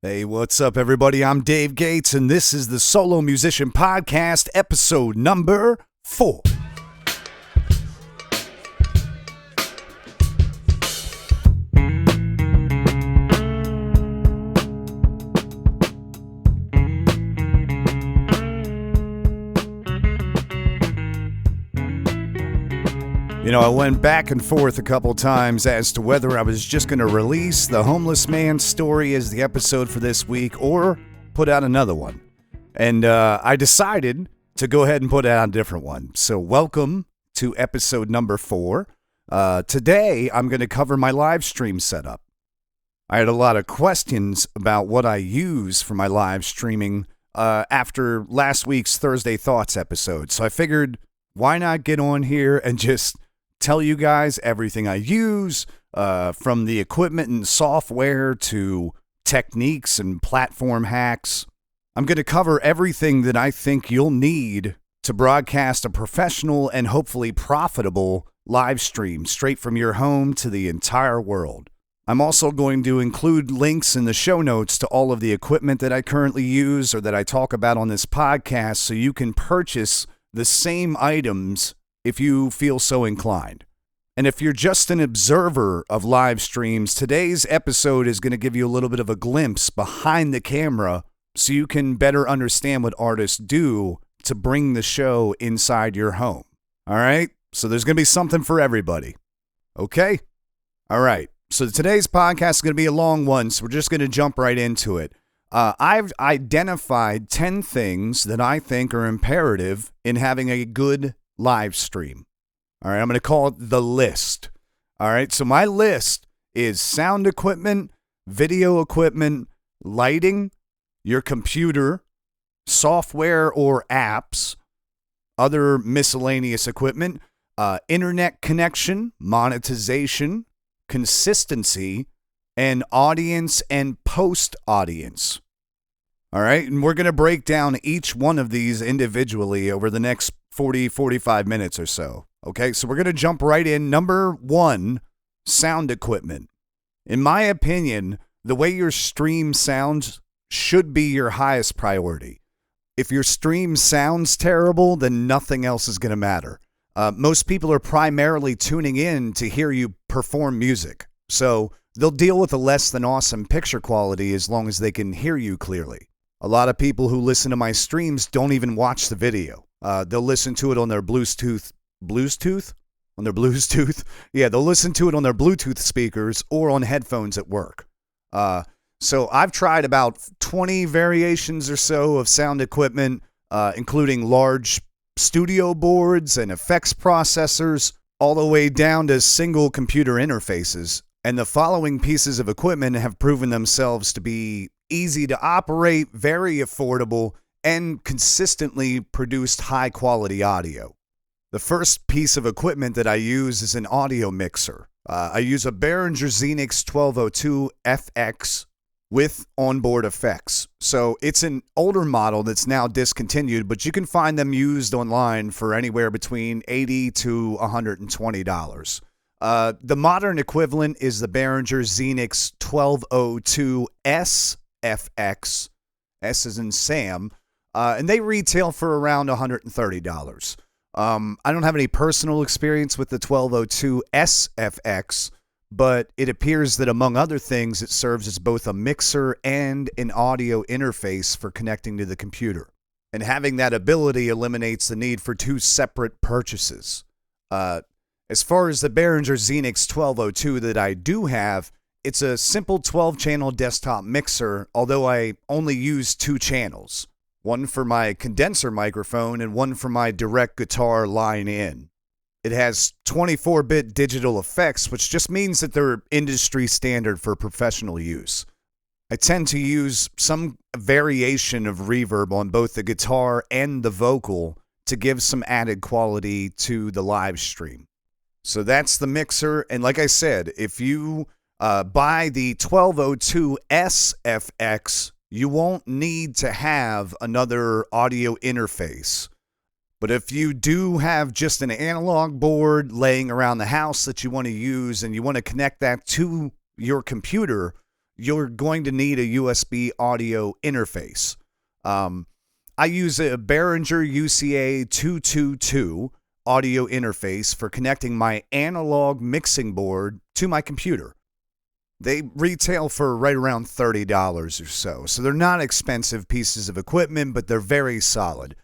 Hey, what's up, everybody? I'm Dave Gates, and this is the Solo Musician Podcast, episode number 4. I went back and forth a couple times as to whether I was just going to release the homeless man's story as the episode for this week or put out another one. And I decided to go ahead and put out a different one. So welcome to episode number 4. Today, I'm going to cover my live stream setup. I had a lot of questions about what I use for my live streaming after last week's Thursday Thoughts episode. So I figured, why not get on here and just tell you guys everything I use, from the equipment and software to techniques and platform hacks. I'm going to cover everything that I think you'll need to broadcast a professional and hopefully profitable live stream straight from your home to the entire world. I'm also going to include links in the show notes to all of the equipment that I currently use or that I talk about on this podcast so you can purchase the same items if you feel so inclined. And if you're just an observer of live streams, today's episode is going to give you a little bit of a glimpse behind the camera so you can better understand what artists do to bring the show inside your home. All right? So there's going to be something for everybody. Okay? All right. So today's podcast is going to be a long one, so we're just going to jump right into it. I've identified 10 things that I think are imperative in having a good live stream. All right, I'm going to call it the list. All right, so my list is sound equipment, video equipment, lighting, your computer, software or apps, other miscellaneous equipment, internet connection, monetization, consistency, and audience and post-audience. All right, and we're going to break down each one of these individually over the next 45 minutes or so. Okay, so we're going to jump right in. Number 1, sound equipment. In my opinion, the way your stream sounds should be your highest priority. If your stream sounds terrible, then nothing else is going to matter. Most people are primarily tuning in to hear you perform music, so they'll deal with a less than awesome picture quality as long as they can hear you clearly. A lot of people who listen to my streams don't even watch the video. They'll listen to it on their Bluetooth? On their Bluetooth? Yeah, they'll listen to it on their Bluetooth speakers or on headphones at work. So I've tried about 20 variations or so of sound equipment, including large studio boards and effects processors, all the way down to single computer interfaces. And the following pieces of equipment have proven themselves to be easy to operate, very affordable, and consistently produced high-quality audio. The first piece of equipment that I use is an audio mixer. I use a Behringer Xenix 1202 FX with onboard effects. So it's an older model that's now discontinued, but you can find them used online for anywhere between $80 to $120. The modern equivalent is the Behringer Xenix 1202 SFX, S as in Sam, and they retail for around $130. I don't have any personal experience with the 1202 SFX, but it appears that among other things, it serves as both a mixer and an audio interface for connecting to the computer. And having that ability eliminates the need for 2 separate purchases. As far as the Behringer Xenix 1202 that I do have, it's a simple 12-channel desktop mixer, although I only use 2 channels. One for my condenser microphone and one for my direct guitar line in. It has 24-bit digital effects, which just means that they're industry standard for professional use. I tend to use some variation of reverb on both the guitar and the vocal to give some added quality to the live stream. So that's the mixer, and like I said, if you buy the 1202 SFX, you won't need to have another audio interface. But if you do have just an analog board laying around the house that you want to use and you want to connect that to your computer, you're going to need a USB audio interface. I use a Behringer UCA 222 audio interface for connecting my analog mixing board to my computer. They retail for right around $30 or so. So they're not expensive pieces of equipment, but they're very solid.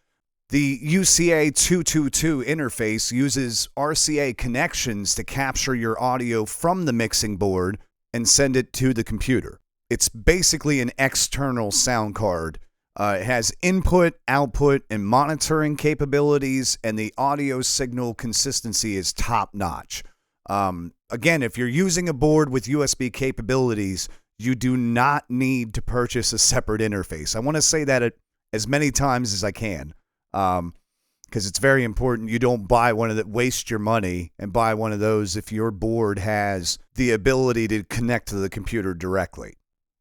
The UCA 222 interface uses RCA connections to capture your audio from the mixing board and send it to the computer. It's basically an external sound card. It has input, output, and monitoring capabilities, and the audio signal consistency is top-notch. Again, if you're using a board with USB capabilities, you do not need to purchase a separate interface. I want to say that as many times as I can, because it's very important you don't buy one of that, waste your money and buy one of those if your board has the ability to connect to the computer directly.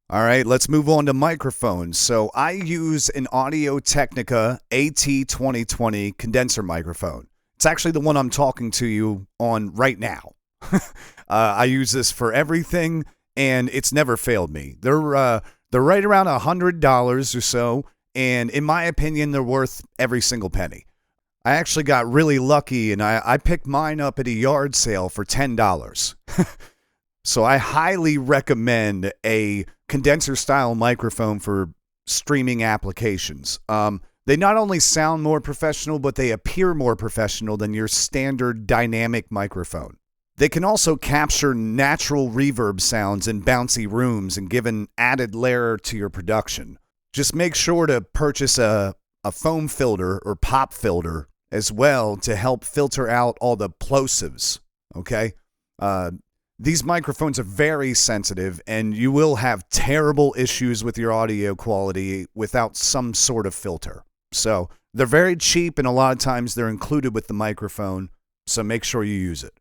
All right, let's move on to microphones. So I use an Audio-Technica AT2020 condenser microphone. It's actually the one I'm talking to you on right now. I use this for everything, and it's never failed me. They're right around $100 or so, and in my opinion, they're worth every single penny. I actually got really lucky, and I picked mine up at a yard sale for $10. So I highly recommend a condenser-style microphone for streaming applications. They not only sound more professional, but they appear more professional than your standard dynamic microphone. They can also capture natural reverb sounds in bouncy rooms and give an added layer to your production. Just make sure to purchase a foam filter or pop filter as well to help filter out all the plosives, okay? These microphones are very sensitive, and you will have terrible issues with your audio quality without some sort of filter. So they're very cheap, and a lot of times they're included with the microphone, so make sure you use it.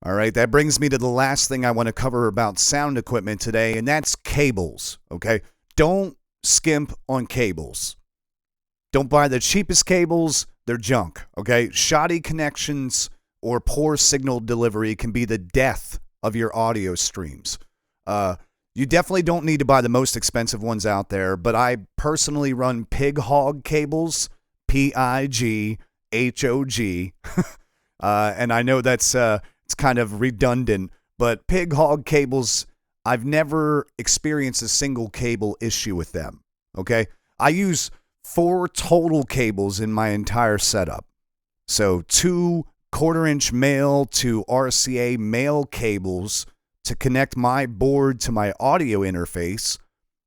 All right, that brings me to the last thing I want to cover about sound equipment today, and that's cables, okay? Don't skimp on cables. Don't buy the cheapest cables. They're junk, okay? Shoddy connections or poor signal delivery can be the death of your audio streams. You definitely don't need to buy the most expensive ones out there, but I personally run pig hog cables, PIGHOG, and I know that's it's kind of redundant, but pig hog cables, I've never experienced a single cable issue with them, okay? I use 4 total cables in my entire setup. So 2 1/4-inch male to RCA male cables to connect my board to my audio interface,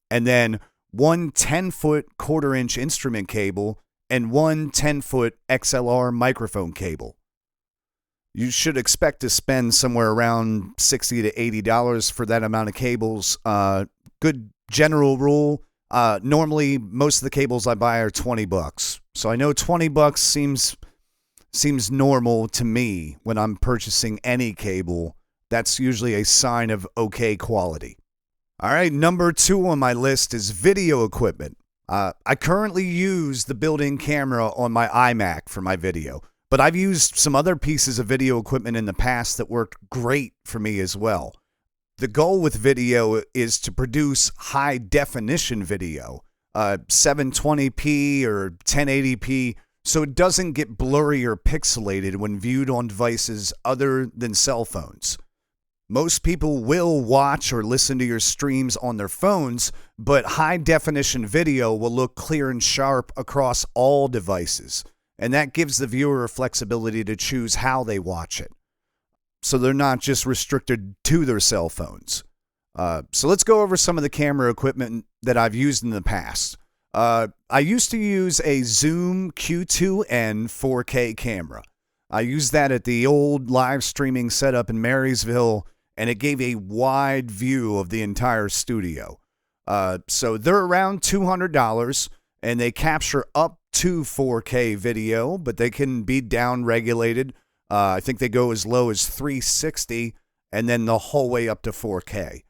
and then 1 10-foot 1/4-inch instrument cable and 1 10-foot XLR microphone cable. You should expect to spend somewhere around $60 to $80 for that amount of cables. Good general rule. Normally, most of the cables I buy are $20. So I know $20 seems normal to me when I'm purchasing any cable. That's usually a sign of okay quality. All right, number 2 on my list is video equipment. I currently use the built-in camera on my iMac for my video, but I've used some other pieces of video equipment in the past that worked great for me as well. The goal with video is to produce high-definition video, 720p or 1080p, so it doesn't get blurry or pixelated when viewed on devices other than cell phones. Most people will watch or listen to your streams on their phones, but high-definition video will look clear and sharp across all devices, and that gives the viewer flexibility to choose how they watch it. So they're not just restricted to their cell phones. So let's go over some of the camera equipment that I've used in the past. I used to use a Zoom Q2N 4K camera. I used that at the old live streaming setup in Marysville, and it gave a wide view of the entire studio. So they're around $200, and they capture up to 4K video, but they can be down-regulated. I think they go as low as 360, and then the whole way up to 4K.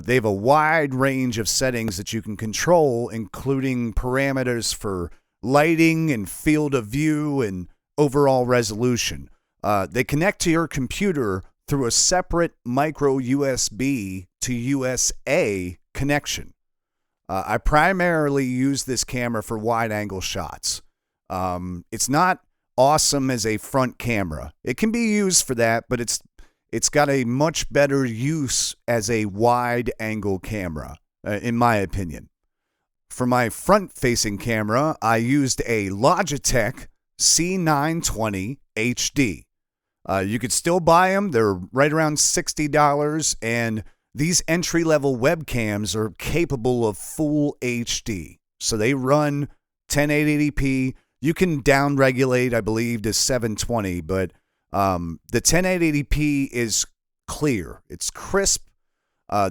They have a wide range of settings that you can control, including parameters for lighting and field of view and overall resolution. They connect to your computer through a separate micro USB to USA connection. I primarily use this camera for wide-angle shots. It's not awesome as a front camera. It can be used for that, but it's got a much better use as a wide-angle camera, in my opinion. For my front-facing camera, I used a Logitech C920 HD. You could still buy them. They're right around $60, and these entry-level webcams are capable of full HD. So they run 1080p. You can down-regulate, I believe, to 720, but the 1080p is clear. It's crisp.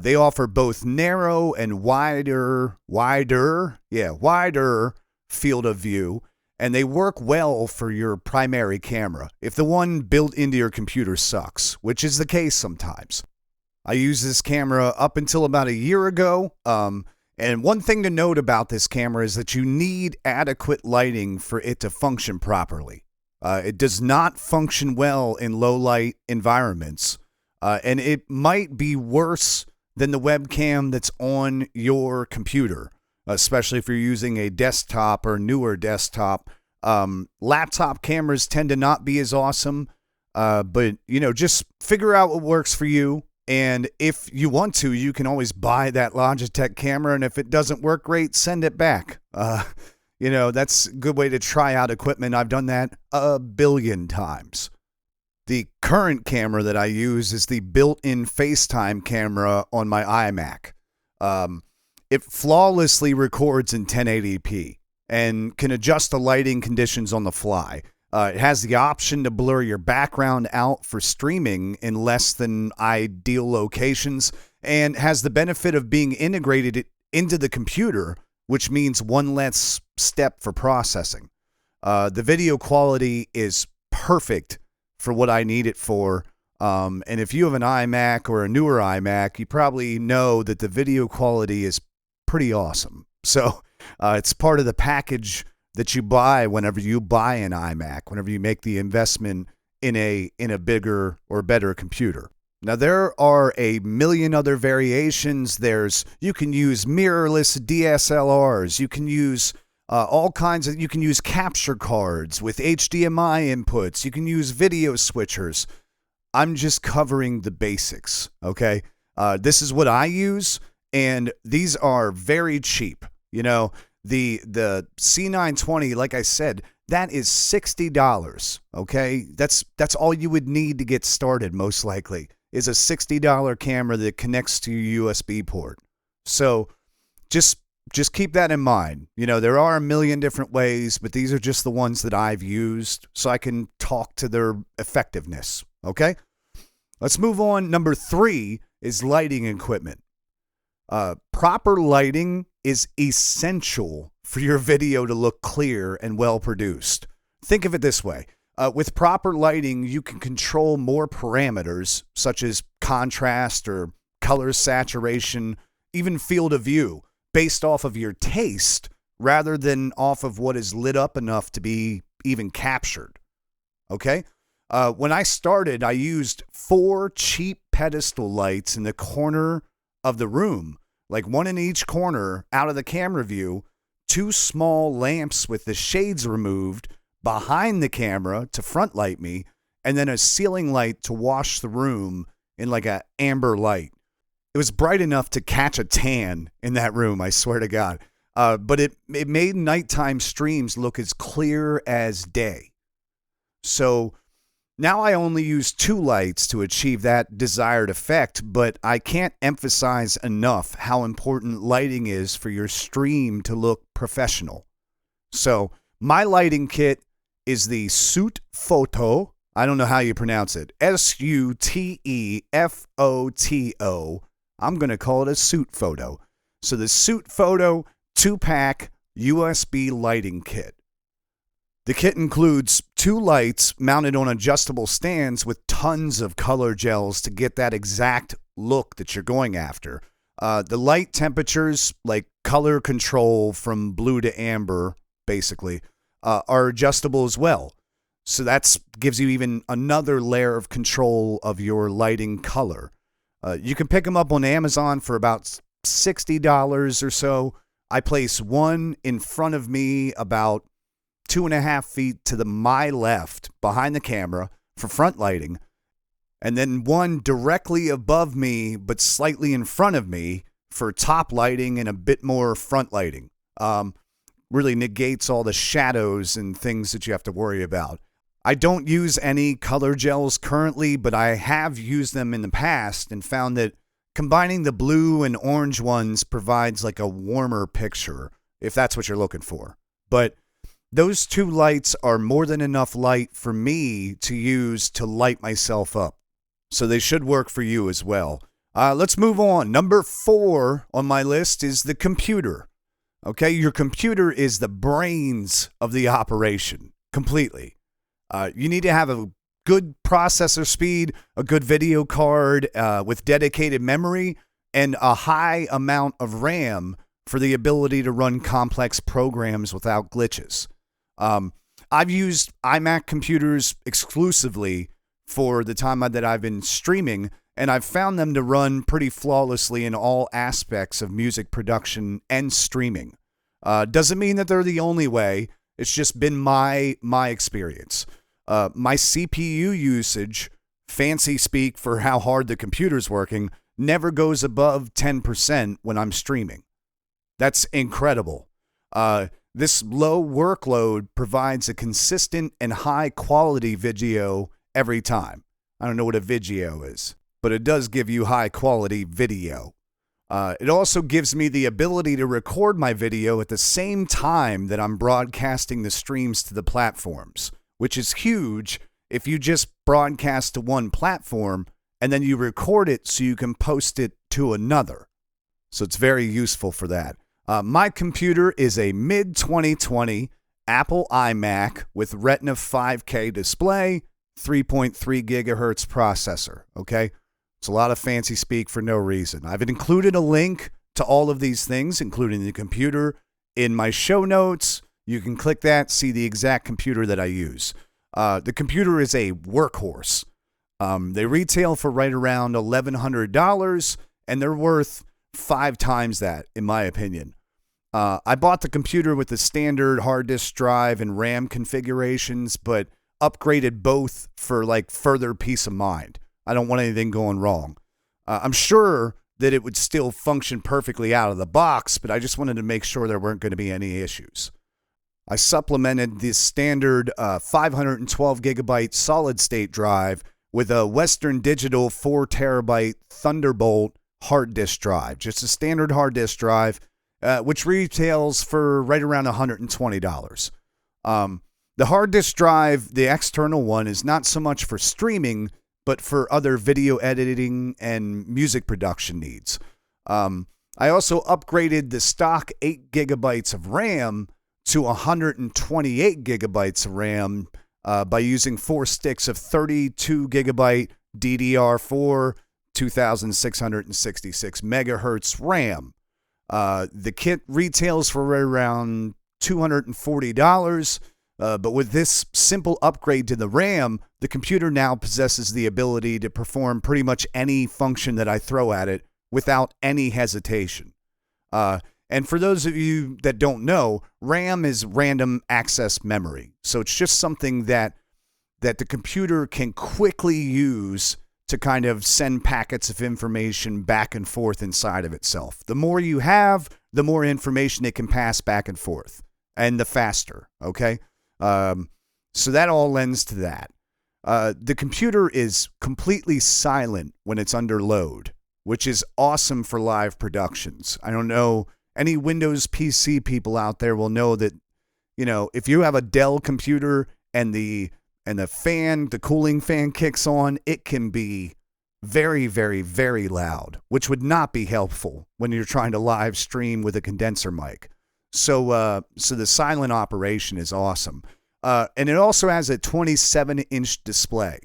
They offer both narrow and wider field of view, and they work well for your primary camera if the one built into your computer sucks, which is the case sometimes. I used this camera up until about a year ago, and one thing to note about this camera is that you need adequate lighting for it to function properly. It does not function well in low-light environments, and it might be worse than the webcam that's on your computer, especially if you're using a desktop or newer desktop. Laptop cameras tend to not be as awesome, but, just figure out what works for you. And if you want to, you can always buy that Logitech camera, and if it doesn't work great, send it back. That's a good way to try out equipment. I've done that a billion times. The current camera that I use is the built-in FaceTime camera on my iMac. It flawlessly records in 1080p and can adjust the lighting conditions on the fly. It has the option to blur your background out for streaming in less than ideal locations, and has the benefit of being integrated into the computer, which means one less step for processing. The video quality is perfect for what I need it for. And if you have an iMac or a newer iMac, you probably know that the video quality is pretty awesome. So it's part of the package that you buy whenever you buy an iMac, whenever you make the investment in a bigger or better computer. Now, there are a million other variations. You can use mirrorless DSLRs. You can use you can use capture cards with HDMI inputs. You can use video switchers. I'm just covering the basics, okay? This is what I use, and these are very cheap. The C920, like I said, that is $60, okay? That's all you would need to get started, most likely, is a $60 camera that connects to your USB port. So just keep that in mind. There are a million different ways, but these are just the ones that I've used, so I can talk to their effectiveness, okay? Let's move on. Number 3 is lighting equipment. Proper lighting is essential for your video to look clear and well produced. Think of it this way. With proper lighting, you can control more parameters, such as contrast or color saturation, even field of view, based off of your taste, rather than off of what is lit up enough to be even captured. Okay? When I started, I used 4 cheap pedestal lights in the corner of the room, like one in each corner out of the camera view, 2 small lamps with the shades removed behind the camera to front light me, and then a ceiling light to wash the room in like a amber light. It was bright enough to catch a tan in that room, I swear to God. But it made nighttime streams look as clear as day. So now I only use 2 lights to achieve that desired effect, but I can't emphasize enough how important lighting is for your stream to look professional. So my lighting kit is the Suit Photo. I don't know how you pronounce it. SUTEFOTO. I'm going to call it a Suit Photo. So the Suit Photo 2-pack USB lighting kit. The kit includes 2 lights mounted on adjustable stands with tons of color gels to get that exact look that you're going after. The light temperatures, like color control from blue to amber, basically, are adjustable as well. So that gives you even another layer of control of your lighting color. You can pick them up on Amazon for about $60 or so. I place one in front of me about 2.5 feet to my left behind the camera for front lighting, and then one directly above me but slightly in front of me for top lighting and a bit more front lighting. Really negates all the shadows and things that you have to worry about. I don't use any color gels currently, but I have used them in the past and found that combining the blue and orange ones provides like a warmer picture, if that's what you're looking for. But those two lights are more than enough light for me to use to light myself up. So they should work for you as well. Let's move on. Number 4 on my list is the computer. Okay, your computer is the brains of the operation, completely. You need to have a good processor speed, a good video card with dedicated memory, and a high amount of RAM for the ability to run complex programs without glitches. I've used iMac computers exclusively for the time that I've been streaming, and I've found them to run pretty flawlessly in all aspects of music production and streaming. Doesn't mean that they're the only way. It's just been my experience. My CPU usage, fancy speak for how hard the computer's working, never goes above 10% when I'm streaming. That's incredible. This low workload provides a consistent and high quality video every time. I don't know what a video is, but it does give you high quality video. It also gives me the ability to record my video at the same time that I'm broadcasting the streams to the platforms, which is huge if you just broadcast to one platform and then you record it so you can post it to another. So it's very useful for that. My computer is a mid-2020 Apple iMac with Retina 5K display, 3.3 gigahertz processor, okay? It's a lot of fancy speak for no reason. I've included a link to all of these things, including the computer, in my show notes. You can click that, see the exact computer that I use. The computer is a workhorse. They retail for right around $1,100, and they're worth 5 times that, in my opinion. I bought the computer with the standard hard disk drive and RAM configurations, but upgraded both for like further peace of mind. I don't want anything going wrong. I'm sure that it would still function perfectly out of the box, but I just wanted to make sure there weren't going to be any issues. I supplemented this standard 512 gigabyte solid state drive with a Western Digital 4 terabyte Thunderbolt hard disk drive, just a standard hard disk drive, which retails for right around $120. The hard disk drive, the external one, is not so much for streaming, but for other video editing and music production needs. I also upgraded the stock 8 gigabytes of RAM to 128 gigabytes of RAM by using 4 sticks of 32 gigabyte DDR4 2666 megahertz RAM. The kit retails for right around $240, but with this simple upgrade to the RAM, the computer now possesses the ability to perform pretty much any function that I throw at it without any hesitation. And for those of you that don't know, RAM is random access memory. So it's just something that the computer can quickly use to kind of send packets of information back and forth inside of itself. The more you have, the more information it can pass back and forth, and the faster, okay? So that all lends to that. The computer is completely silent when it's under load, which is awesome for live productions. I don't know, any Windows PC people out there will know that, you know, if you have a Dell computer and the fan, the cooling fan kicks on, it can be very, very, very loud, which would not be helpful when you're trying to live stream with a condenser mic. So the silent operation is awesome. And it also has a 27-inch display.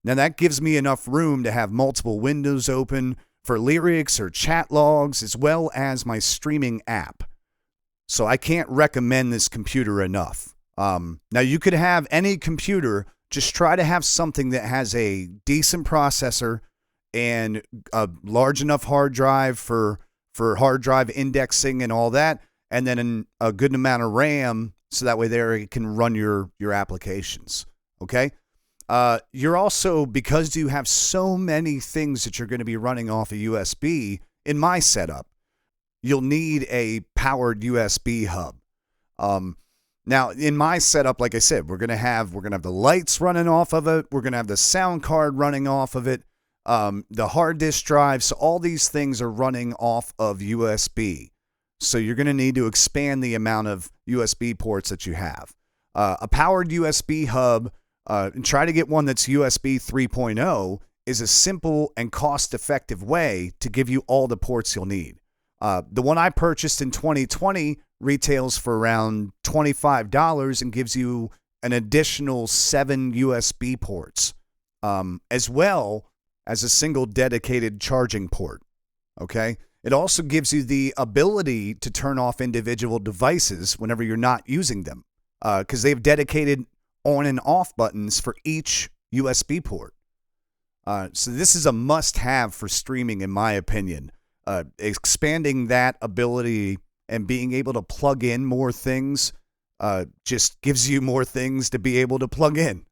Now that gives me enough room to have multiple windows open for lyrics or chat logs, as well as my streaming app. So I can't recommend this computer enough. Now you could have any computer, just try to have something that has a decent processor and a large enough hard drive for for hard drive indexing and all that, and then a good amount of RAM so that way there it can run your applications. Okay. You're also, because you have so many things that you're going to be running off a USB in my setup, you'll need a powered USB hub. Now in my setup, like I said, we're going to have the lights running off of it. We're going to have the sound card running off of it. The hard disk drive. So all these things are running off of USB. So you're going to need to expand the amount of USB ports that you have. A powered USB hub, and try to get one that's USB 3.0, is a simple and cost-effective way to give you all the ports you'll need. The one I purchased in 2020 retails for around $25 and gives you an additional 7 USB ports, as well as a single dedicated charging port. Okay? It also gives you the ability to turn off individual devices whenever you're not using them, because they've dedicated on and off buttons for each USB port. So this is a must-have for streaming, in my opinion. Expanding that ability and being able to plug in more things just gives you more things to be able to plug in,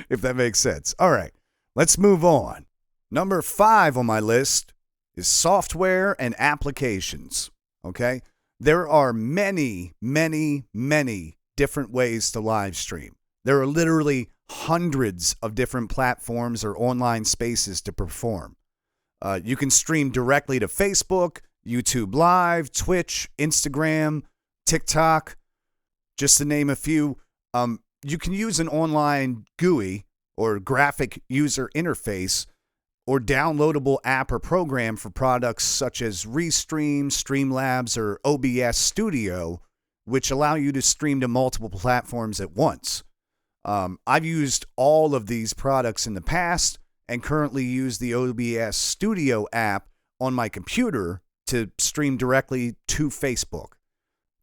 if that makes sense. All right, let's move on. Number 5 on my list is software and applications. Okay? There are many, many, many different ways to live stream. There are literally hundreds of different platforms or online spaces to perform. You can stream directly to Facebook, YouTube Live, Twitch, Instagram, TikTok, just to name a few. You can use an online GUI or graphic user interface or downloadable app or program for products such as Restream, Streamlabs, or OBS Studio, which allow you to stream to multiple platforms at once. I've used all of these products in the past and currently use the OBS Studio app on my computer to stream directly to Facebook.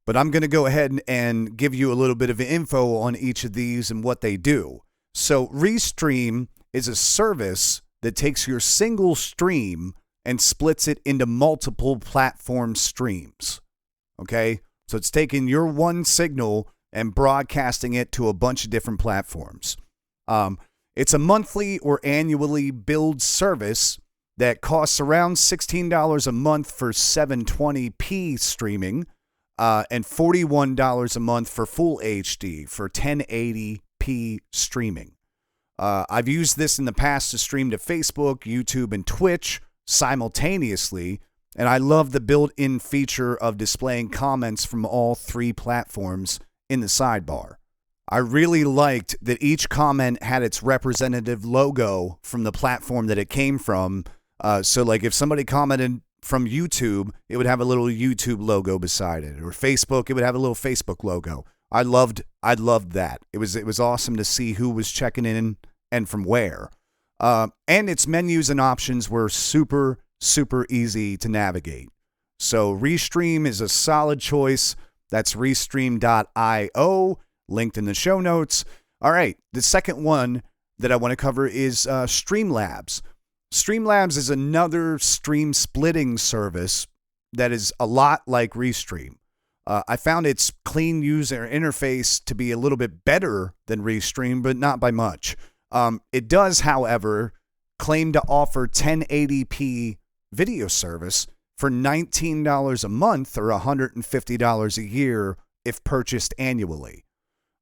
But I'm going to go ahead and give you a little bit of info on each of these and what they do. So Restream is a service that takes your single stream and splits it into multiple platform streams. Okay? So it's taking your one signal and broadcasting it to a bunch of different platforms. It's a monthly or annually billed service that costs around $16 a month for 720p streaming and $41 a month for full HD for 1080p streaming. I've used this in the past to stream to Facebook, YouTube, and Twitch simultaneously, and I love the built-in feature of displaying comments from all 3 platforms in the sidebar. I really liked that each comment had its representative logo from the platform that it came from. So like if somebody commented from YouTube, it would have a little YouTube logo beside it, or Facebook, it would have a little Facebook logo. I loved that. It was awesome to see who was checking in and from where. And its menus and options were super, super easy to navigate. So Restream is a solid choice. That's restream.io, linked in the show notes. All right, the second one that I want to cover is Streamlabs. Streamlabs is another stream splitting service that is a lot like Restream. I found its clean user interface to be a little bit better than Restream, but not by much. It does, however, claim to offer 1080p video service for $19 a month or $150 a year if purchased annually.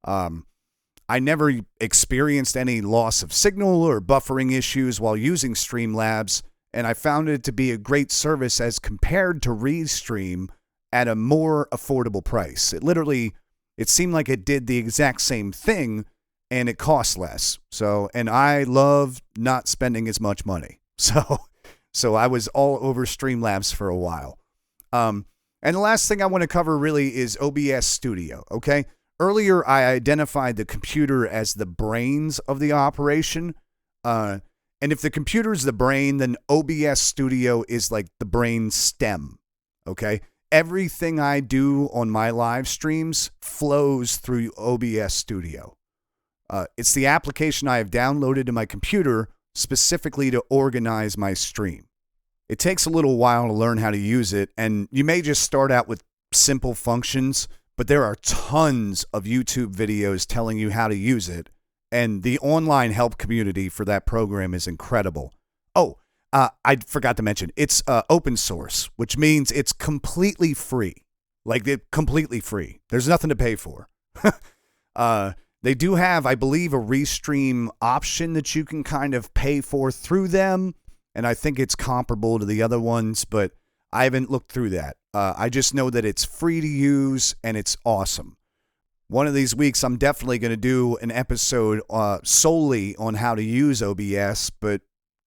I never experienced any loss of signal or buffering issues while using Streamlabs, and I found it to be a great service as compared to Restream at a more affordable price. It seemed like it did the exact same thing, and it cost less. And I love not spending as much money. So I was all over Streamlabs for a while. And the last thing I want to cover really is OBS Studio, okay? Earlier, I identified the computer as the brains of the operation. And if the computer is the brain, then OBS Studio is like the brain stem, okay? Everything I do on my live streams flows through OBS Studio. It's the application I have downloaded to my computer specifically to organize my stream. It takes a little while to learn how to use it, and you may just start out with simple functions, but there are tons of YouTube videos telling you how to use it, and the online help community for that program is incredible. Oh, I forgot to mention, it's open source, which means it's completely free. Like, it's completely free. There's nothing to pay for. They do have, I believe, a Restream option that you can kind of pay for through them, and I think it's comparable to the other ones, but I haven't looked through that. I just know that it's free to use, and it's awesome. One of these weeks, I'm definitely going to do an episode solely on how to use OBS, but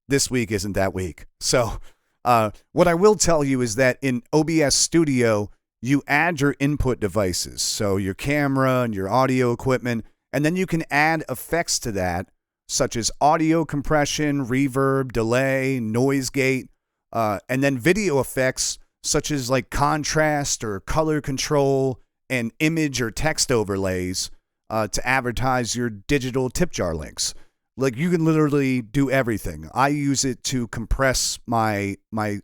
this week isn't that week. So what I will tell you is that in OBS Studio, you add your input devices, so your camera and your audio equipment, and then you can add effects to that, such as audio compression, reverb, delay, noise gate, and then video effects such as like contrast or color control and image or text overlays to advertise your digital tip jar links. Like, you can literally do everything. I use it to compress my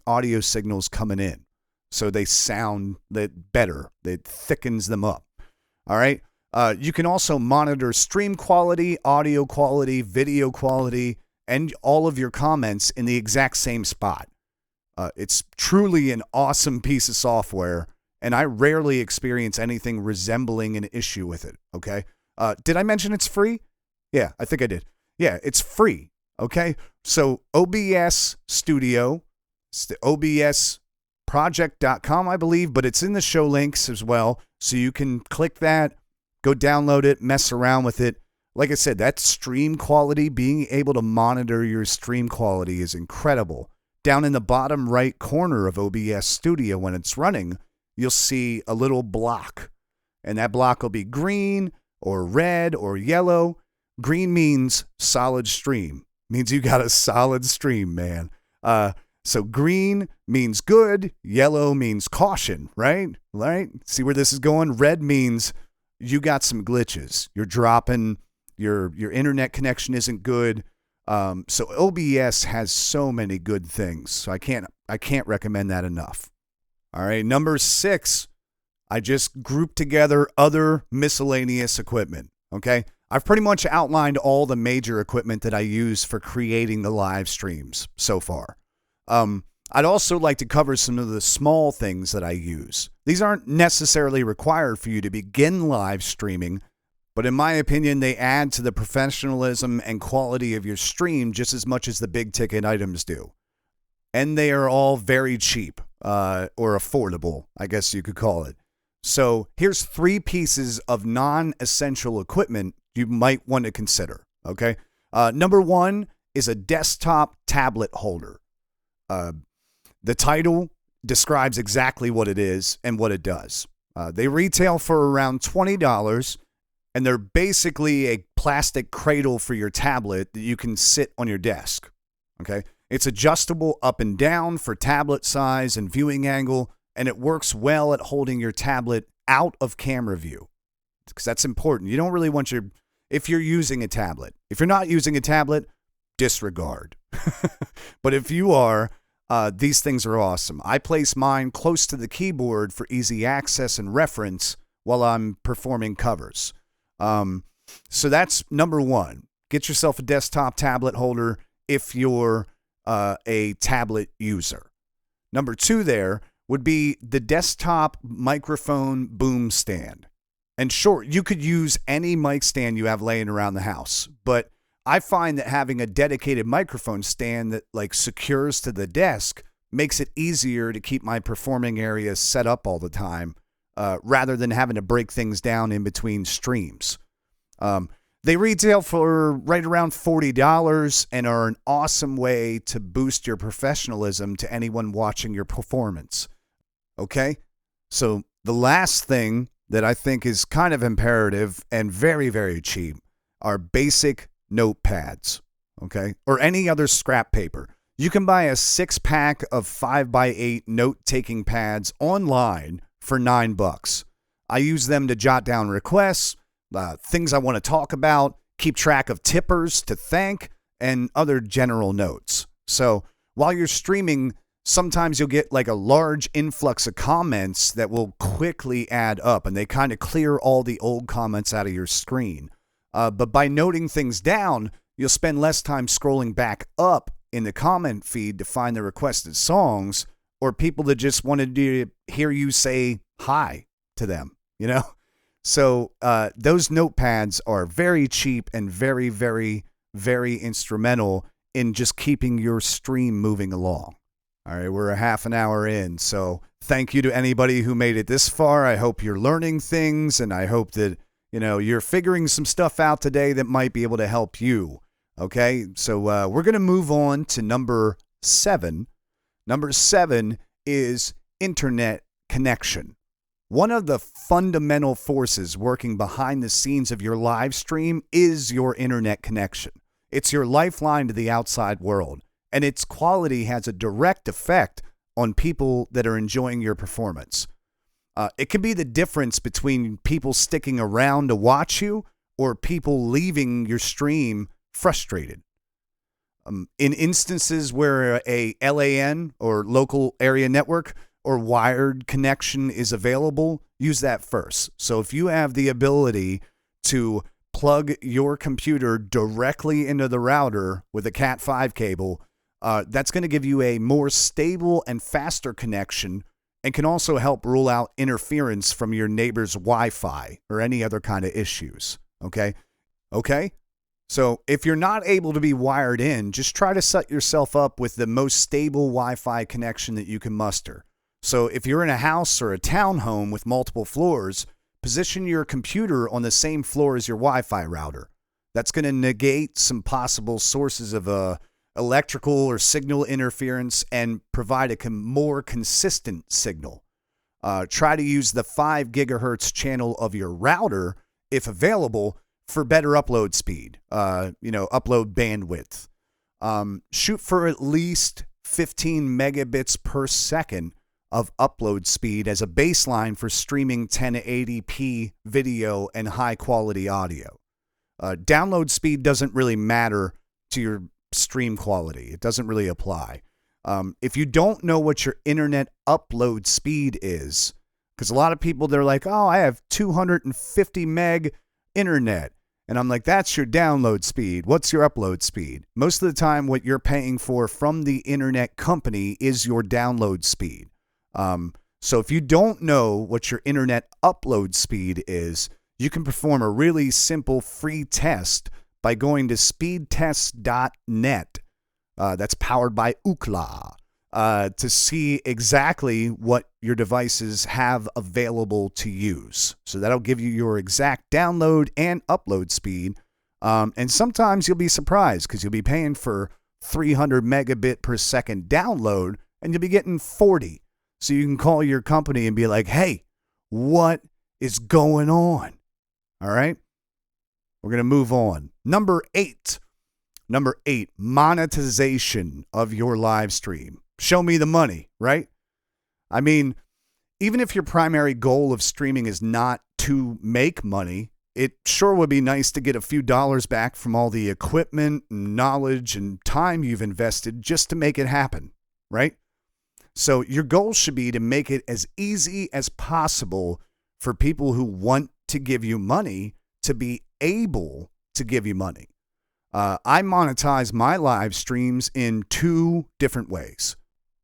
audio signals coming in, so they sound better. It thickens them up. All right. You can also monitor stream quality, audio quality, video quality, and all of your comments in the exact same spot. It's truly an awesome piece of software, and I rarely experience anything resembling an issue with it. Okay. Did I mention it's free? Yeah, I think I did. Yeah, it's free. Okay. So OBS Studio, it's the obsproject.com, I believe, but it's in the show links as well. So you can click that, go download it, mess around with it. Like I said, that stream quality, being able to monitor your stream quality is incredible. Down in the bottom right corner of OBS Studio, when it's running, you'll see a little block. And that block will be green or red or yellow. Green means solid stream. Means you got a solid stream, man. So green means good. Yellow means caution, right? Right? See where this is going? Red means you got some glitches. You're dropping, your internet connection isn't good. So OBS has so many good things. So I can't recommend that enough. All right, number 6, I just grouped together other miscellaneous equipment. Okay, I've pretty much outlined all the major equipment that I use for creating the live streams so far. I'd also like to cover some of the small things that I use. These aren't necessarily required for you to begin live streaming, but in my opinion, they add to the professionalism and quality of your stream just as much as the big ticket items do. And they are all very cheap, or affordable, I guess you could call it. So here's 3 pieces of non-essential equipment you might want to consider, okay? Number 1 is a desktop tablet holder. The title describes exactly what it is and what it does. They retail for around $20, and they're basically a plastic cradle for your tablet that you can sit on your desk, okay? It's adjustable up and down for tablet size and viewing angle, and it works well at holding your tablet out of camera view, because that's important. You don't really want if you're using a tablet. If you're not using a tablet, disregard. But if you are, these things are awesome. I place mine close to the keyboard for easy access and reference while I'm performing covers. So that's number 1. Get yourself a desktop tablet holder if you're a tablet user. Number 2 there would be the desktop microphone boom stand. And sure, you could use any mic stand you have laying around the house, but I find that having a dedicated microphone stand that like secures to the desk makes it easier to keep my performing area set up all the time, rather than having to break things down in between streams. They retail for right around $40 and are an awesome way to boost your professionalism to anyone watching your performance. Okay? So the last thing that I think is kind of imperative and very, very cheap are basic notepads, okay? Or any other scrap paper. You can buy a 6-pack of 5x8 note-taking pads online for $9. I use them to jot down requests, things I want to talk about, keep track of tippers to thank, and other general notes. So while you're streaming, sometimes you'll get like a large influx of comments that will quickly add up, and they kind of clear all the old comments out of your screen. But by noting things down, you'll spend less time scrolling back up in the comment feed to find the requested songs or people that just wanted to hear you say hi to them, you know? So those notepads are very cheap and very, very, very instrumental in just keeping your stream moving along. All right, we're a half an hour in, so thank you to anybody who made it this far. I hope you're learning things, and I hope that, you know, you're figuring some stuff out today that might be able to help you. Okay, so we're going to move on to number 7. Number 7 is internet connection. One of the fundamental forces working behind the scenes of your live stream is your internet connection. It's your lifeline to the outside world, and its quality has a direct effect on people that are enjoying your performance. It can be the difference between people sticking around to watch you or people leaving your stream frustrated. In instances where a LAN or local area network or wired connection is available, use that first. So if you have the ability to plug your computer directly into the router with a Cat5 cable, that's going to give you a more stable and faster connection and can also help rule out interference from your neighbor's Wi-Fi or any other kind of issues. Okay? So if you're not able to be wired in, just try to set yourself up with the most stable Wi-Fi connection that you can muster. So if you're in a house or a townhome with multiple floors, position your computer on the same floor as your Wi-Fi router. That's going to negate some possible sources of electrical or signal interference and provide a more consistent signal. Try to use the 5 gigahertz channel of your router, if available, for better upload speed, upload bandwidth. Shoot for at least 15 megabits per second of upload speed as a baseline for streaming 1080p video and high quality audio. Download speed doesn't really matter to your stream quality. It doesn't really apply. If you don't know what your internet upload speed is, because a lot of people, they're like, oh, I have 250 meg internet. And I'm like, that's your download speed. What's your upload speed? Most of the time, what you're paying for from the internet company is your download speed. So if you don't know what your internet upload speed is, you can perform a really simple free test by going to speedtest.net. That's powered by Ookla, to see exactly what your devices have available to use. So that'll give you your exact download and upload speed. And sometimes you'll be surprised because you'll be paying for 300 megabit per second download and you'll be getting 40. So you can call your company and be like, hey, what is going on? All right. We're going to move on. Number 8, monetization of your live stream. Show me the money, right? I mean, even if your primary goal of streaming is not to make money, it sure would be nice to get a few dollars back from all the equipment, knowledge, and time you've invested just to make it happen, right? So your goal should be to make it as easy as possible for people who want to give you money to be able to give you money. I monetize my live streams in 2 different ways.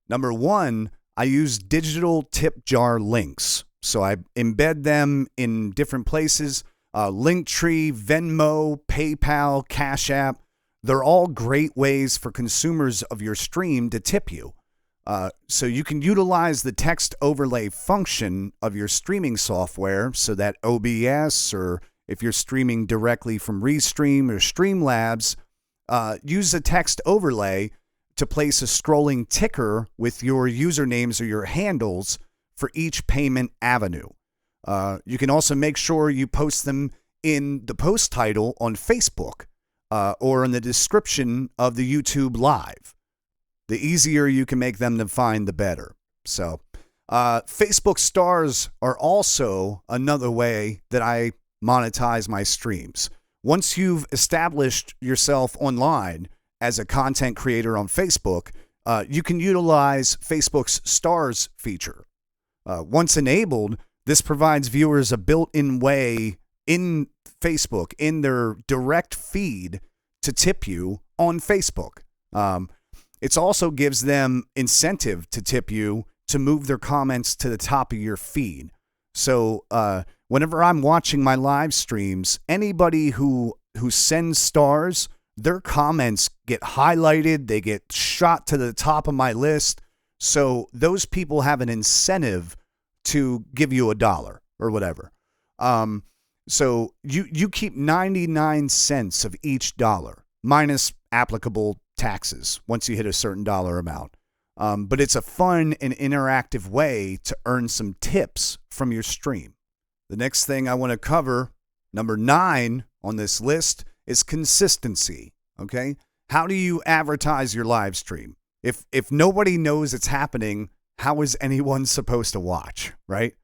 Number 1, I use digital tip jar links. So I embed them in different places. Linktree, Venmo, PayPal, Cash App. They're all great ways for consumers of your stream to tip you. So you can utilize the text overlay function of your streaming software so that OBS, or if you're streaming directly from Restream or Streamlabs, use a text overlay to place a scrolling ticker with your usernames or your handles for each payment avenue. You can also make sure you post them in the post title on Facebook or in the description of the YouTube Live. The easier you can make them to find, the better. So Facebook stars are also another way that I monetize my streams. Once you've established yourself online as a content creator on Facebook, You can utilize Facebook's stars feature. Once enabled, this provides viewers a built-in way in Facebook, in their direct feed, to tip you on Facebook. It also gives them incentive to tip you to move their comments to the top of your feed. So whenever I'm watching my live streams, anybody who sends stars, their comments get highlighted, they get shot to the top of my list. So those people have an incentive to give you $1 or whatever. So you keep 99 cents of each dollar, minus applicable taxes once you hit a certain dollar amount. But it's a fun and interactive way to earn some tips from your stream. The next thing I want to cover, number 9 on this list, is consistency. Okay? How do you advertise your live stream? If nobody knows it's happening, how is anyone supposed to watch, right?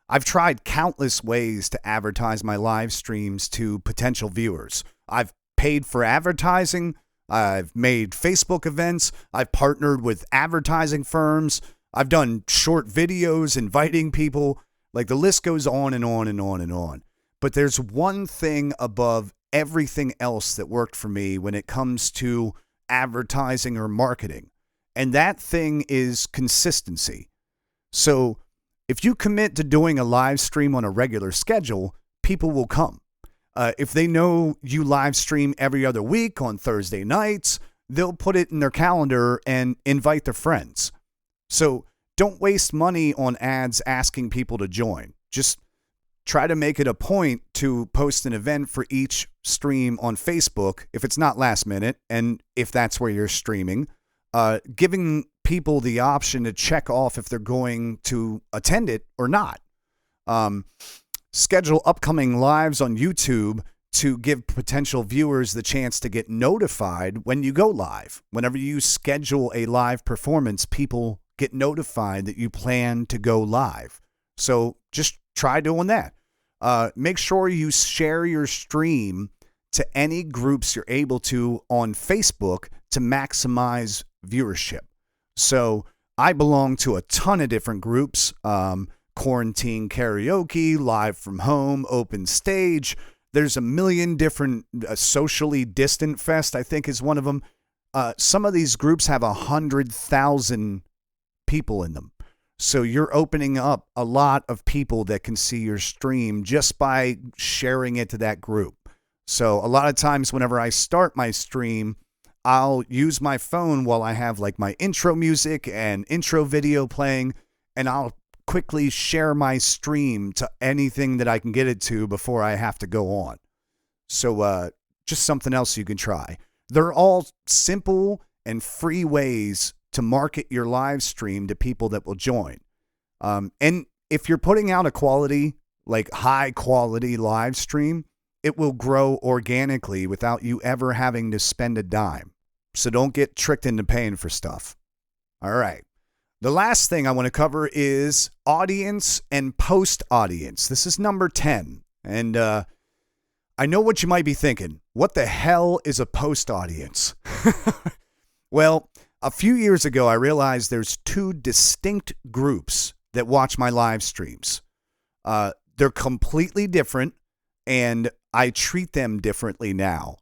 I've tried countless ways to advertise my live streams to potential viewers. I've paid for advertising. I've made Facebook events. I've partnered with advertising firms. I've done short videos inviting people. Like, the list goes on and on and on and on. But there's one thing above everything else that worked for me when it comes to advertising or marketing. And that thing is consistency. So if you commit to doing a live stream on a regular schedule, people will come. If they know you live stream every other week on Thursday nights, they'll put it in their calendar and invite their friends. So don't waste money on ads asking people to join. Just try to make it a point to post an event for each stream on Facebook if it's not last minute, and if that's where you're streaming, giving people the option to check off if they're going to attend it or not. Schedule upcoming lives on YouTube to give potential viewers the chance to get notified when you go live. Whenever you schedule a live performance, people get notified that you plan to go live. So just try doing that. Make sure you share your stream to any groups you're able to on Facebook to maximize viewership. So I belong to a ton of different groups. Quarantine karaoke, live from home, open stage. There's a million different socially distant fest, I think, is one of them. Some of these groups have 100,000 people in them. So you're opening up a lot of people that can see your stream just by sharing it to that group. So a lot of times whenever I start my stream, I'll use my phone while I have like my intro music and intro video playing, and I'll quickly share my stream to anything that I can get it to before I have to go on. So just something else you can try. They're all simple and free ways to market your live stream to people that will join. And if you're putting out a quality, like high quality live stream, it will grow organically without you ever having to spend a dime. So don't get tricked into paying for stuff. All right. The last thing I want to cover is audience and post-audience. This is number 10. And I know what you might be thinking. What the hell is a post-audience? Well, a few years ago, I realized there's 2 distinct groups that watch my live streams. They're completely different, and I treat them differently now.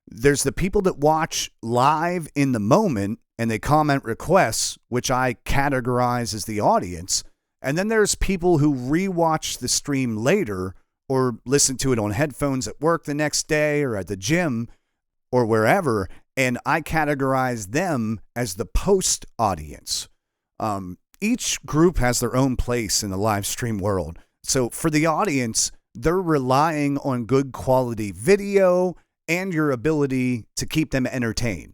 There's the people that watch live in the moment, and they comment requests, which I categorize as the audience. And then there's people who rewatch the stream later or listen to it on headphones at work the next day or at the gym or wherever, and I categorize them as the post audience. Each group has their own place in the live stream world. So for the audience, they're relying on good quality video and your ability to keep them entertained.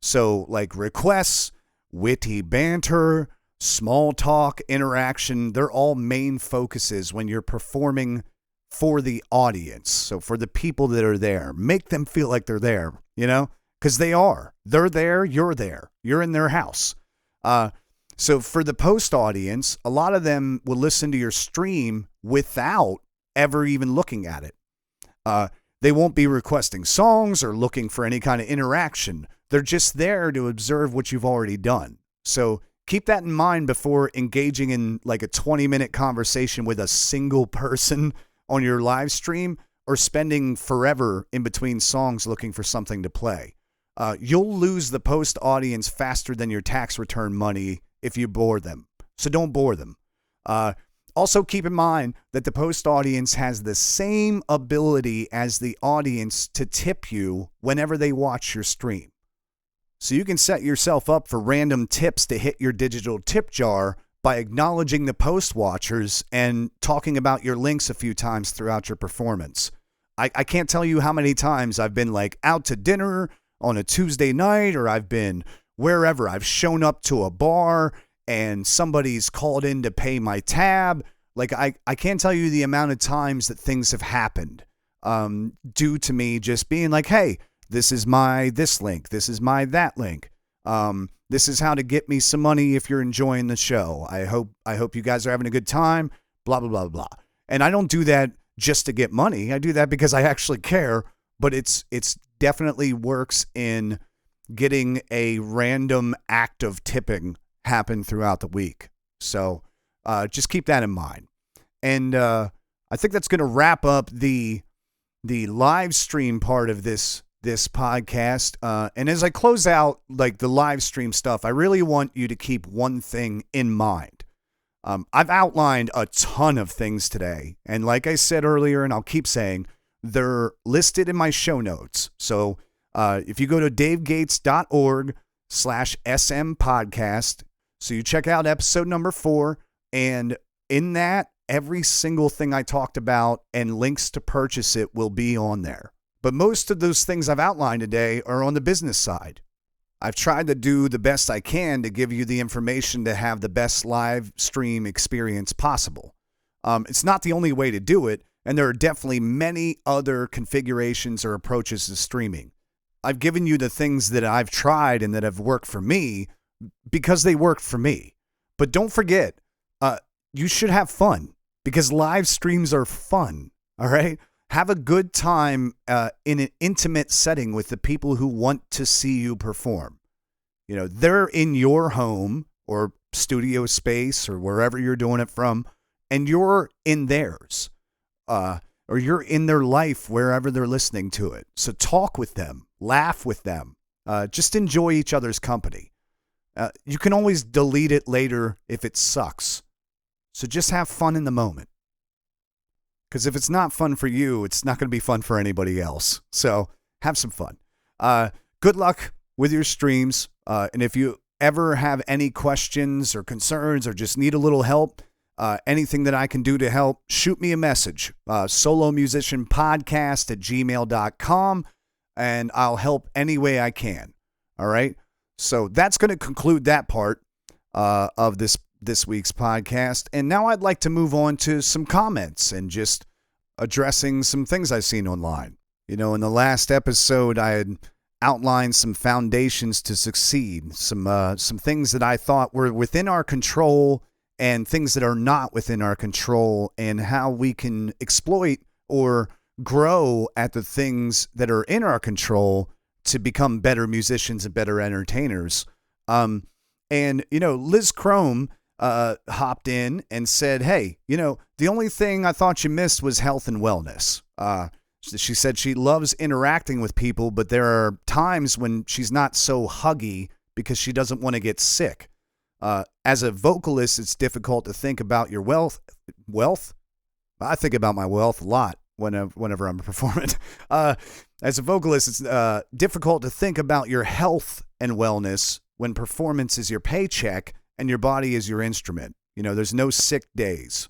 So like requests, witty banter, small talk, interaction, they're all main focuses when you're performing for the audience. So for the people that are there, make them feel like they're there, you know, because they are. They're there, you're in their house. So for the post audience, a lot of them will listen to your stream without ever even looking at it. They won't be requesting songs or looking for any kind of interaction, They're just there to observe what you've already done. So keep that in mind before engaging in like a 20-minute conversation with a single person on your live stream or spending forever in between songs looking for something to play. You'll lose the post audience faster than your tax return money if you bore them. So don't bore them. Also keep in mind that the post audience has the same ability as the audience to tip you whenever they watch your stream. So you can set yourself up for random tips to hit your digital tip jar by acknowledging the post watchers and talking about your links a few times throughout your performance. I can't tell you how many times I've been like out to dinner on a Tuesday night, or I've been wherever. I've shown up to a bar and somebody's called in to pay my tab. Like I can't tell you the amount of times that things have happened due to me just being like, hey, this is my this link. This is my that link. This is how to get me some money if you're enjoying the show. I hope you guys are having a good time. Blah, blah, blah, blah. And I don't do that just to get money. I do that because I actually care, but it's definitely works in getting a random act of tipping happen throughout the week. So just keep that in mind. And I think that's going to wrap up the live stream part of this podcast. And as I close out like the live stream stuff, I really want you to keep one thing in mind. I've outlined a ton of things today. And like I said earlier, and I'll keep saying, they're listed in my show notes. So if you go to davegates.org/SM podcast, so you check out episode number 4, and in that, every single thing I talked about and links to purchase it will be on there. But most of those things I've outlined today are on the business side. I've tried to do the best I can to give you the information to have the best live stream experience possible. It's not the only way to do it, and there are definitely many other configurations or approaches to streaming. I've given you the things that I've tried and that have worked for me because they worked for me. But don't forget, you should have fun because live streams are fun, all right? Have a good time in an intimate setting with the people who want to see you perform. You know, they're in your home or studio space or wherever you're doing it from, and you're in theirs. Or you're in their life wherever they're listening to it. So talk with them, laugh with them, just enjoy each other's company. You can always delete it later if it sucks. So just have fun in the moment. Because if it's not fun for you, it's not going to be fun for anybody else. So have some fun. Good luck with your streams. And if you ever have any questions or concerns or just need a little help, anything that I can do to help, shoot me a message. solomusicianpodcast@gmail.com, and I'll help any way I can. All right? So that's going to conclude that part of this week's podcast. And now I'd like to move on to some comments and just addressing some things I've seen online. You know, in the last episode, I had outlined some foundations to succeed, some things that I thought were within our control and things that are not within our control, and how we can exploit or grow at the things that are in our control to become better musicians and better entertainers. And, you know, Liz Chrome hopped in and said, hey, you know, the only thing I thought you missed was health and wellness. She said she loves interacting with people, but there are times when she's not so huggy because she doesn't want to get sick. As a vocalist, it's difficult to think about your wealth. I think about my wealth a lot whenever I'm performing. As a vocalist, it's difficult to think about your health and wellness when performance is your paycheck and your body is your instrument. You know, there's no sick days.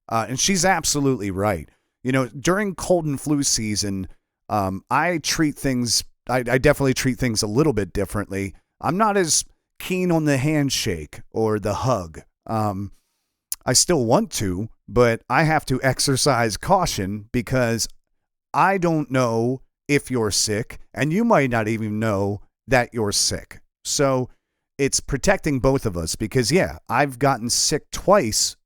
And she's absolutely right. You know, during cold and flu season, I definitely treat things a little bit differently. I'm not as keen on the handshake or the hug. I still want to, but I have to exercise caution because I don't know if you're sick, and you might not even know that you're sick. So it's protecting both of us because, yeah, I've gotten sick twice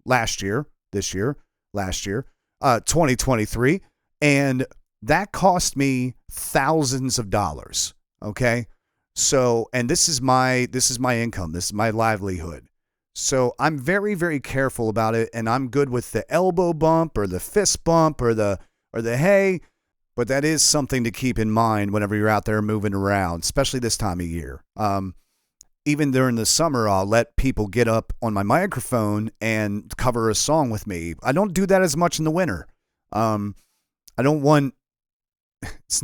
last year, 2023, and that cost me thousands of dollars. Okay. So, and this is my income. This is my livelihood. So I'm very, very careful about it, and I'm good with the elbow bump or the fist bump or the hey, but that is something to keep in mind whenever you're out there moving around, especially this time of year. Even during the summer, I'll let people get up on my microphone and cover a song with me. I don't do that as much in the winter. I don't want it's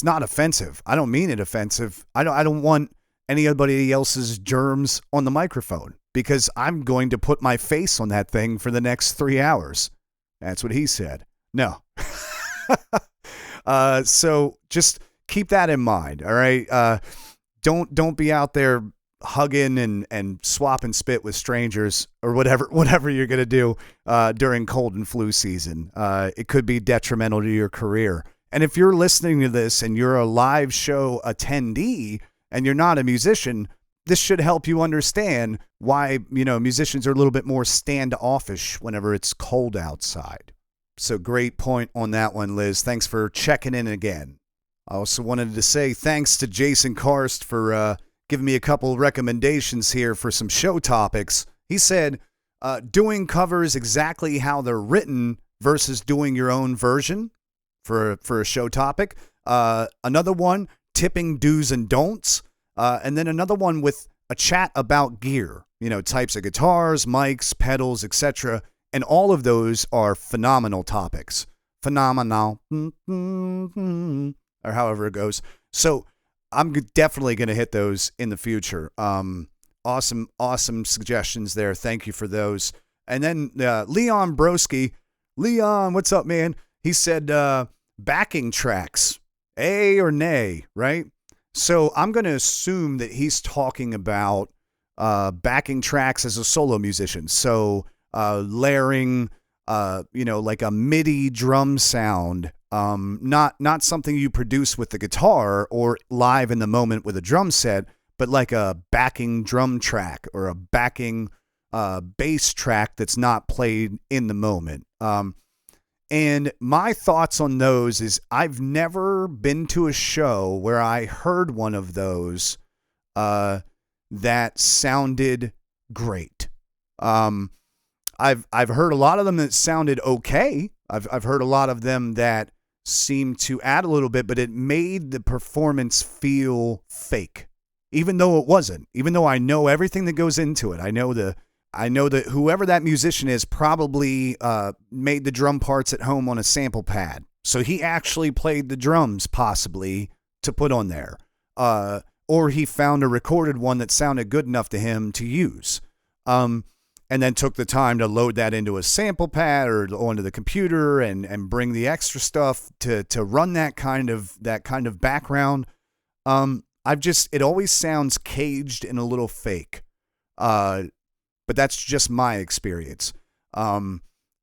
not offensive. I don't mean it offensive. I don't want anybody else's germs on the microphone because I'm going to put my face on that thing for the next 3 hours. That's what he said. No. So just keep that in mind. All right. Don't be out there hugging and swapping spit with strangers or whatever you're going to do during cold and flu season. It could be detrimental to your career. And if you're listening to this and you're a live show attendee and you're not a musician, this should help you understand why, musicians are a little bit more standoffish whenever it's cold outside. So great point on that one, Liz. Thanks for checking in again. I also wanted to say thanks to Jason Karst for giving me a couple recommendations here for some show topics. He said, doing covers exactly how they're written versus doing your own version for a show topic. Another one, tipping do's and don'ts. And then another one with a chat about gear, types of guitars, mics, pedals, etc. And all of those are phenomenal topics. Phenomenal. Or however it goes. So I'm definitely going to hit those in the future. Awesome suggestions there. Thank you for those. And then Leon Broski. Leon, what's up, man? He said backing tracks, A or nay, right? So I'm going to assume that he's talking about backing tracks as a solo musician. So layering, like a MIDI drum sound, not something you produce with the guitar or live in the moment with a drum set, but like a backing drum track or a backing bass track that's not played in the moment. And my thoughts on those is I've never been to a show where I heard one of those that sounded great. I've heard a lot of them that sounded okay. I've heard a lot of them that seemed to add a little bit, but it made the performance feel fake, even though it wasn't. Even though I know everything that goes into it, I know that whoever that musician is probably made the drum parts at home on a sample pad. So he actually played the drums possibly to put on there. Or he found a recorded one that sounded good enough to him to use. And then took the time to load that into a sample pad or onto the computer and bring the extra stuff to run that kind of background. It always sounds caged and a little fake. But that's just my experience.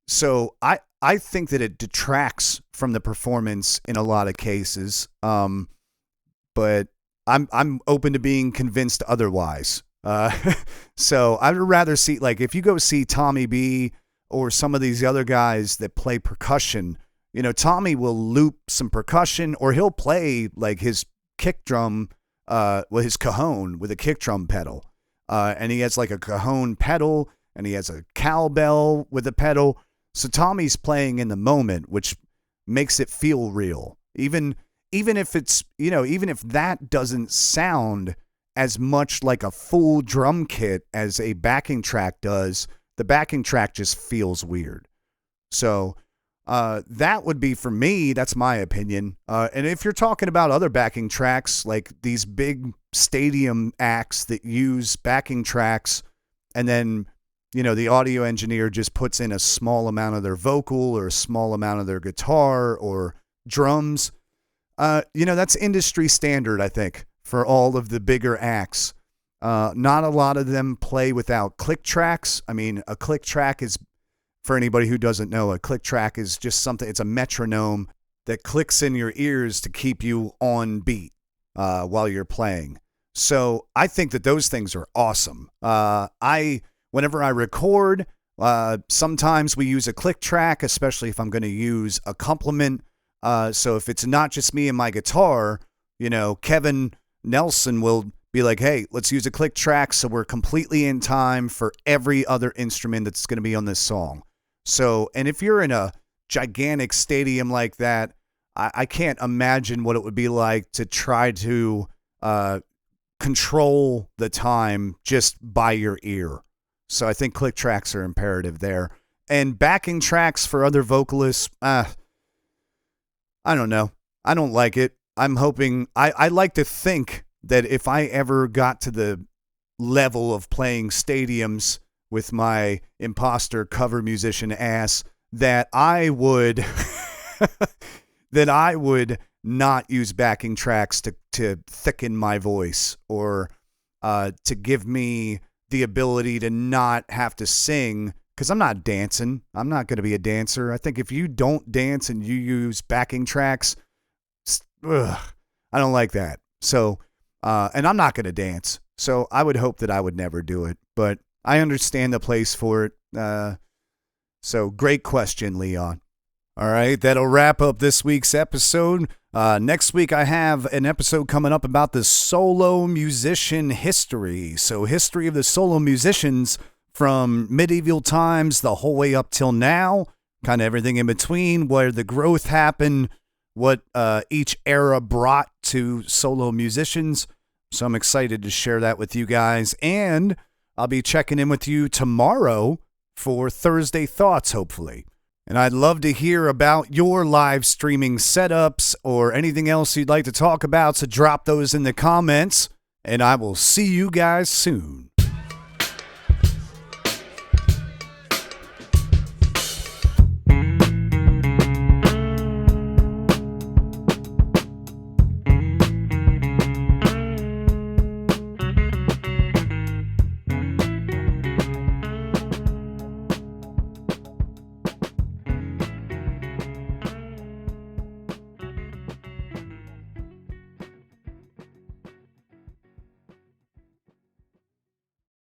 So I think that it detracts from the performance in a lot of cases. But I'm open to being convinced otherwise. So I'd rather see, like, if you go see Tommy B or some of these other guys that play percussion, Tommy will loop some percussion or he'll play like his kick drum, his cajon with a kick drum pedal. And he has like a cajon pedal and he has a cowbell with a pedal. So Tommy's playing in the moment, which makes it feel real. Even if it's, even if that doesn't sound as much like a full drum kit as a backing track does, the backing track just feels weird. So that would be, for me, that's my opinion. And if you're talking about other backing tracks, like these big stadium acts that use backing tracks, and then, the audio engineer just puts in a small amount of their vocal or a small amount of their guitar or drums, that's industry standard, I think, for all of the bigger acts. Not a lot of them play without click tracks. I mean, a click track is, for anybody who doesn't know, a click track is just something, it's a metronome that clicks in your ears to keep you on beat while you're playing. So I think that those things are awesome. Whenever I record, sometimes we use a click track, especially if I'm going to use a complement. So if it's not just me and my guitar, Kevin Nelson will be like, hey, let's use a click track so we're completely in time for every other instrument that's going to be on this song. So, and if you're in a gigantic stadium like that, I can't imagine what it would be like to try to control the time just by your ear. So I think click tracks are imperative there. And backing tracks for other vocalists, I don't know. I don't like it. I'm hoping, I like to think that if I ever got to the level of playing stadiums with my imposter cover musician ass, that I would that I would not use backing tracks to thicken my voice or to give me the ability to not have to sing, because I'm not dancing. I'm not going to be a dancer. I think if you don't dance and you use backing tracks, I don't like that. So, and I'm not going to dance. So I would hope that I would never do it, but I understand the place for it. So great question, Leon. All right, that'll wrap up this week's episode. Next week, I have an episode coming up about the solo musician history. So history of the solo musicians from medieval times the whole way up till now, kind of everything in between, where the growth happened, what each era brought to solo musicians. So I'm excited to share that with you guys. And I'll be checking in with you tomorrow for Thursday Thoughts, hopefully. And I'd love to hear about your live streaming setups or anything else you'd like to talk about, so drop those in the comments, and I will see you guys soon.